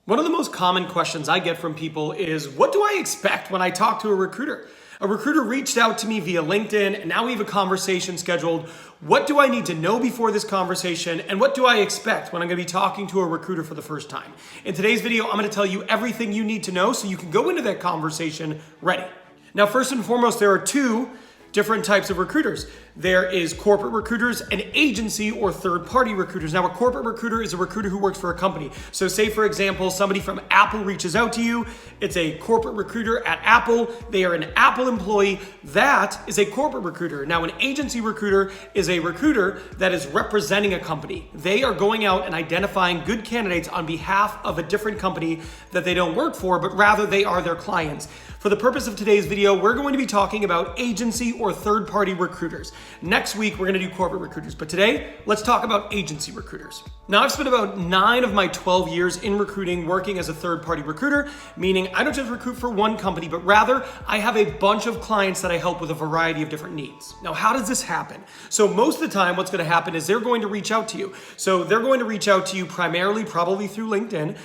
One of the most common questions I get from people is, what do I expect when I talk to a recruiter? A recruiter reached out to me via LinkedIn, and now we have a conversation scheduled. What do I need to know before this conversation, and what do I expect when I'm going to be talking to a recruiter for the first time? In today's video, I'm going to tell you everything you need to know so you can go into that conversation ready. Now, first and foremost, there are two different types of recruiters. There is corporate recruiters and agency or third-party recruiters. Now, a corporate recruiter is a recruiter who works for a company. So say, for example, somebody from Apple reaches out to you. It's a corporate recruiter at Apple. They are an Apple employee. That is a corporate recruiter. Now, an agency recruiter is a recruiter that is representing a company. They are going out and identifying good candidates on behalf of a different company that they don't work for, but rather they are their clients. For the purpose of today's video, we're going to be talking about agency or third-party recruiters. Next week, we're going to do corporate recruiters, but today, let's talk about agency recruiters. Now, I've spent about 9 of my 12 years in recruiting working as a third-party recruiter, meaning I don't just recruit for one company, but rather I have a bunch of clients that I help with a variety of different needs. Now, how does this happen? So most of the time, what's going to happen is they're going to reach out to you. So they're going to reach out to you primarily, probably through LinkedIn.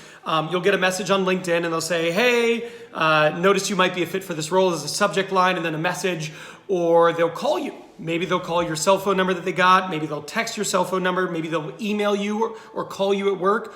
You'll get a message on LinkedIn and they'll say, hey, notice you might be a fit for this role as a subject line and then a message, or they'll call you. Maybe they'll call your cell phone number that they got. Maybe they'll text your cell phone number. Maybe they'll email you or call you at work.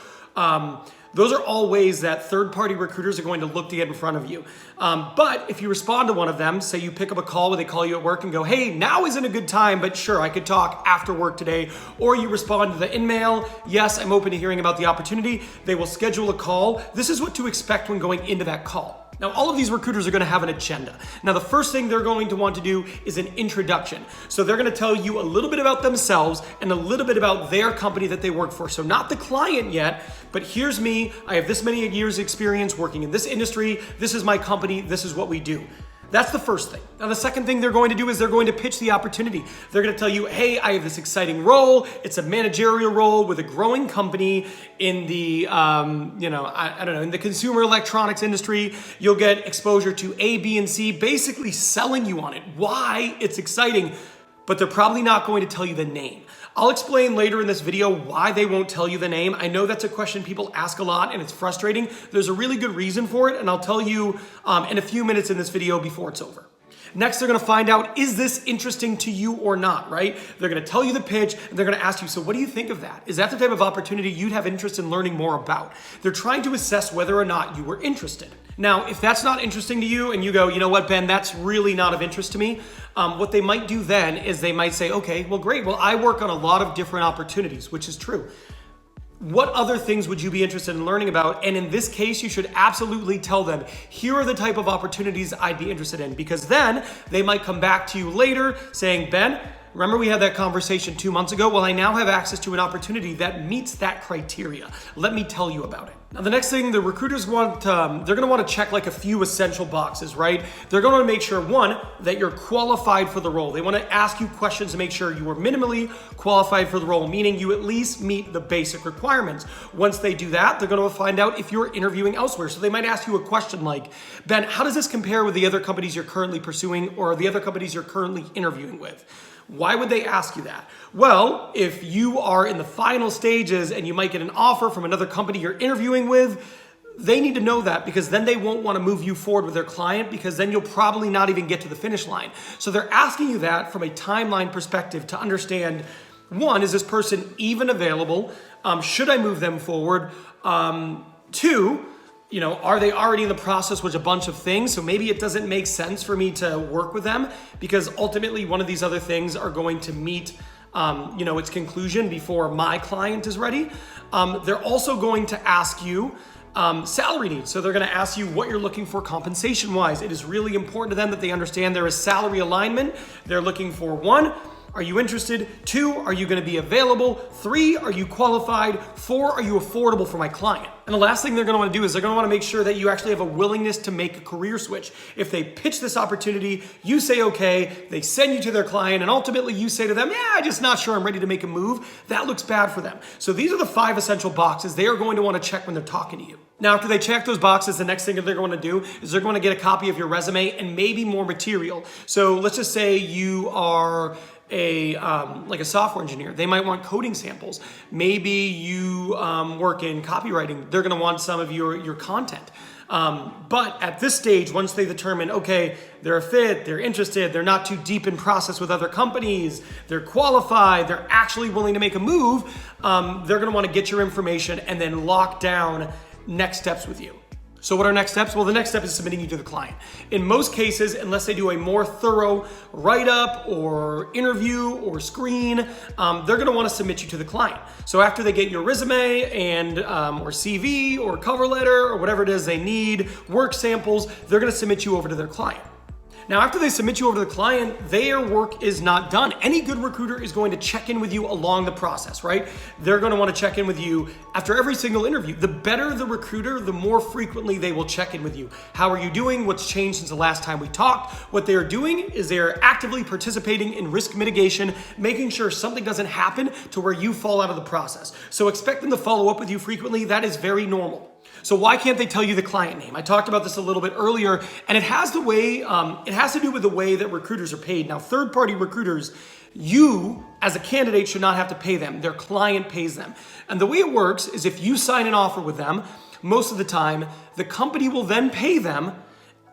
Those are all ways that third-party recruiters are going to look to get in front of you. But if you respond to one of them, say you pick up a call where they call you at work and go, hey, now isn't a good time, but sure, I could talk after work today. Or you respond to the email, yes, I'm open to hearing about the opportunity. They will schedule a call. This is what to expect when going into that call. Now, all of these recruiters are going to have an agenda. Now, the first thing they're going to want to do is an introduction. So they're going to tell you a little bit about themselves and a little bit about their company that they work for. So not the client yet, but here's me. I have this many years experience working in this industry. This is my company. This is what we do. That's the first thing. Now, the second thing they're going to do is they're going to pitch the opportunity. They're going to tell you, hey, I have this exciting role. It's a managerial role with a growing company in the, in the consumer electronics industry. You'll get exposure to A, B, and C, basically selling you on it, why it's exciting, but they're probably not going to tell you the name. I'll explain later in this video why they won't tell you the name. I know that's a question people ask a lot and it's frustrating. There's a really good reason for it, and I'll tell you in a few minutes in this video before it's over. Next, they're going to find out, is this interesting to you or not, right? They're going to tell you the pitch and they're going to ask you, so what do you think of that? Is that the type of opportunity you'd have interest in learning more about? They're trying to assess whether or not you were interested. Now, if that's not interesting to you and you go, you know what, Ben, that's really not of interest to me, what they might do then is they might say, okay, well, great. Well, I work on a lot of different opportunities, which is true. What other things would you be interested in learning about? And in this case, you should absolutely tell them, here are the type of opportunities I'd be interested in, because then they might come back to you later saying, Ben, remember we had that conversation 2 months ago? Well, I now have access to an opportunity that meets that criteria. Let me tell you about it. Now, the next thing the recruiters want, they're going to want to check like a few essential boxes, right? They're going to make sure, one, that you're qualified for the role. They want to ask you questions to make sure you are minimally qualified for the role, meaning you at least meet the basic requirements. Once they do that, they're going to find out if you're interviewing elsewhere. So they might ask you a question like, Ben, how does this compare with the other companies you're currently pursuing or the other companies you're currently interviewing with? Why would they ask you that? Well, if you are in the final stages and you might get an offer from another company you're interviewing with, they need to know that, because then they won't want to move you forward with their client, because then you'll probably not even get to the finish line. So they're asking you that from a timeline perspective to understand, one, is this person even available? Should I move them forward? Two, are they already in the process with a bunch of things? So maybe it doesn't make sense for me to work with them, because ultimately one of these other things are going to meet its conclusion before my client is ready. They're also going to ask you salary needs. So they're going to ask you what you're looking for compensation-wise. It is really important to them that they understand there is salary alignment. They're looking for, one, are you interested? 2, are you going to be available? 3, are you qualified? 4, are you affordable for my client? And the last thing they're going to want to do is they're going to want to make sure that you actually have a willingness to make a career switch. If they pitch this opportunity, you say okay, they send you to their client, and ultimately you say to them, yeah, I'm just not sure I'm ready to make a move. That looks bad for them. So these are the 5 essential boxes they are going to want to check when they're talking to you. Now, after they check those boxes, the next thing that they're going to do is they're going to get a copy of your resume and maybe more material. So let's just say you are like a software engineer. They might want coding samples. Maybe you work in copywriting. They're going to want some of your content. But at this stage, once they determine, okay, they're a fit, they're interested, they're not too deep in process with other companies, they're qualified, they're actually willing to make a move, they're going to want to get your information and then lock down next steps with you. So what are next steps? Well, the next step is submitting you to the client. In most cases, unless they do a more thorough write-up or interview or screen, they're gonna wanna submit you to the client. So after they get your resume and or CV or cover letter or whatever it is they need, work samples, they're gonna submit you over to their client. Now, after they submit you over to the client, their work is not done. Any good recruiter is going to check in with you along the process, right? They're going to want to check in with you after every single interview. The better the recruiter, the more frequently they will check in with you. How are you doing? What's changed since the last time we talked? What they are doing is they are actively participating in risk mitigation, making sure something doesn't happen to where you fall out of the process. So expect them to follow up with you frequently. That is very normal. So why can't they tell you the client name? I talked about this a little bit earlier, and it has to do with the way that recruiters are paid. Now, third-party recruiters, you as a candidate should not have to pay them. Their client pays them. And the way it works is if you sign an offer with them, most of the time, the company will then pay them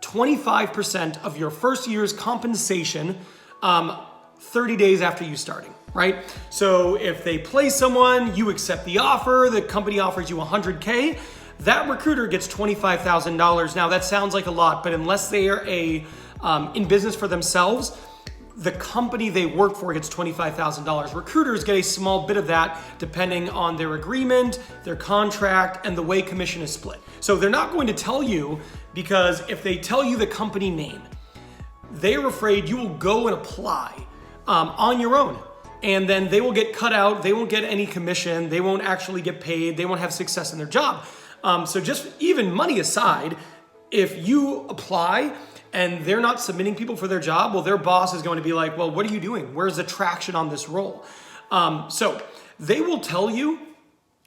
25% of your first year's compensation 30 days after you starting, right? So if they place someone, you accept the offer, the company offers you $100K, that recruiter gets $25,000. Now that sounds like a lot, but unless they are in business for themselves, the company they work for gets $25,000. Recruiters get a small bit of that depending on their agreement, their contract, and the way commission is split. So they're not going to tell you, because if they tell you the company name, they're afraid you will go and apply on your own. And then they will get cut out, they won't get any commission, they won't actually get paid, they won't have success in their job. So just even money aside, if you apply and they're not submitting people for their job, well, their boss is going to be like, well, what are you doing? Where's the traction on this role? So they will tell you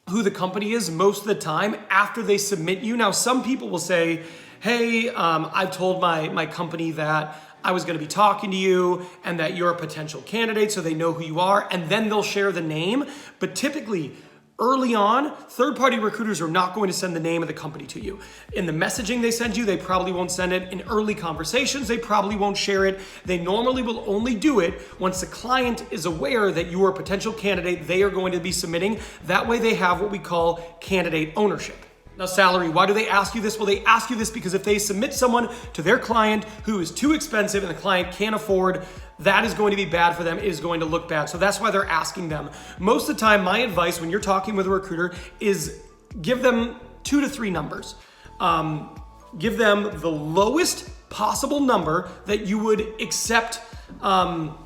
who the company is most of the time after they submit you. Now, some people will say, hey, I've told my company that I was going to be talking to you and that you're a potential candidate, so they know who you are, and then they'll share the name. But typically, early on, third-party recruiters are not going to send the name of the company to you. In the messaging they send you, they probably won't send it. In early conversations, they probably won't share it. They normally will only do it once the client is aware that you are a potential candidate they are going to be submitting. That way they have what we call candidate ownership. Now, salary, why do they ask you this? Well, they ask you this because if they submit someone to their client who is too expensive and the client can't afford, that is going to be bad for them. It is going to look bad. So that's why they're asking them. Most of the time, my advice when you're talking with a recruiter is give them 2 to 3 numbers. Give them the lowest possible number that you would accept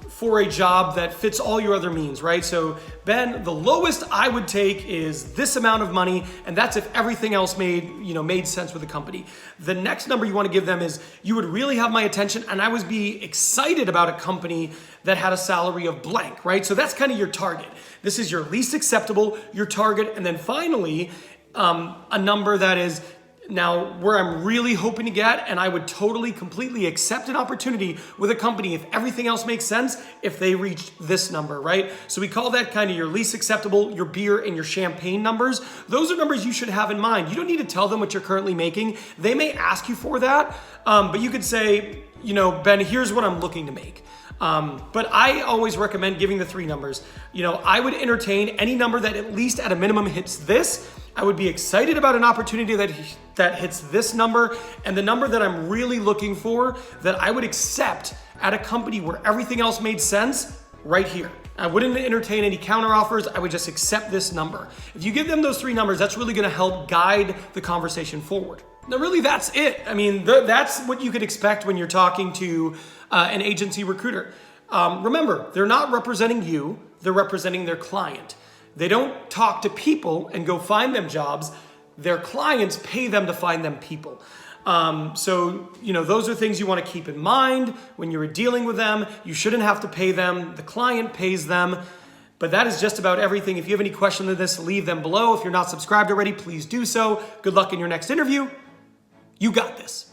for a job that fits all your other means, right? So Ben, the lowest I would take is this amount of money, and that's if everything else made sense with the company. The next number you want to give them is you would really have my attention, and I would be excited about a company that had a salary of blank, right? So that's kind of your target. This is your least acceptable, your target, and then finally, a number that is now where I'm really hoping to get, and I would totally, completely accept an opportunity with a company if everything else makes sense, if they reached this number, right? So we call that kind of your least acceptable, your beer and your champagne numbers. Those are numbers you should have in mind. You don't need to tell them what you're currently making. They may ask you for that, but you could say, Ben, here's what I'm looking to make. But I always recommend giving the 3 numbers. I would entertain any number that at least at a minimum hits this. I would be excited about an opportunity that hits this number, and the number that I'm really looking for that I would accept at a company where everything else made sense, right here. I wouldn't entertain any counter offers. I would just accept this number. If you give them those 3 numbers, that's really going to help guide the conversation forward. Now, really, that's it. I mean, that's what you could expect when you're talking to an agency recruiter. Remember, they're not representing you. They're representing their client. They don't talk to people and go find them jobs. Their clients pay them to find them people. So those are things you want to keep in mind when you're dealing with them. You shouldn't have to pay them. The client pays them. But that is just about everything. If you have any questions on this, leave them below. If you're not subscribed already, please do so. Good luck in your next interview. You got this.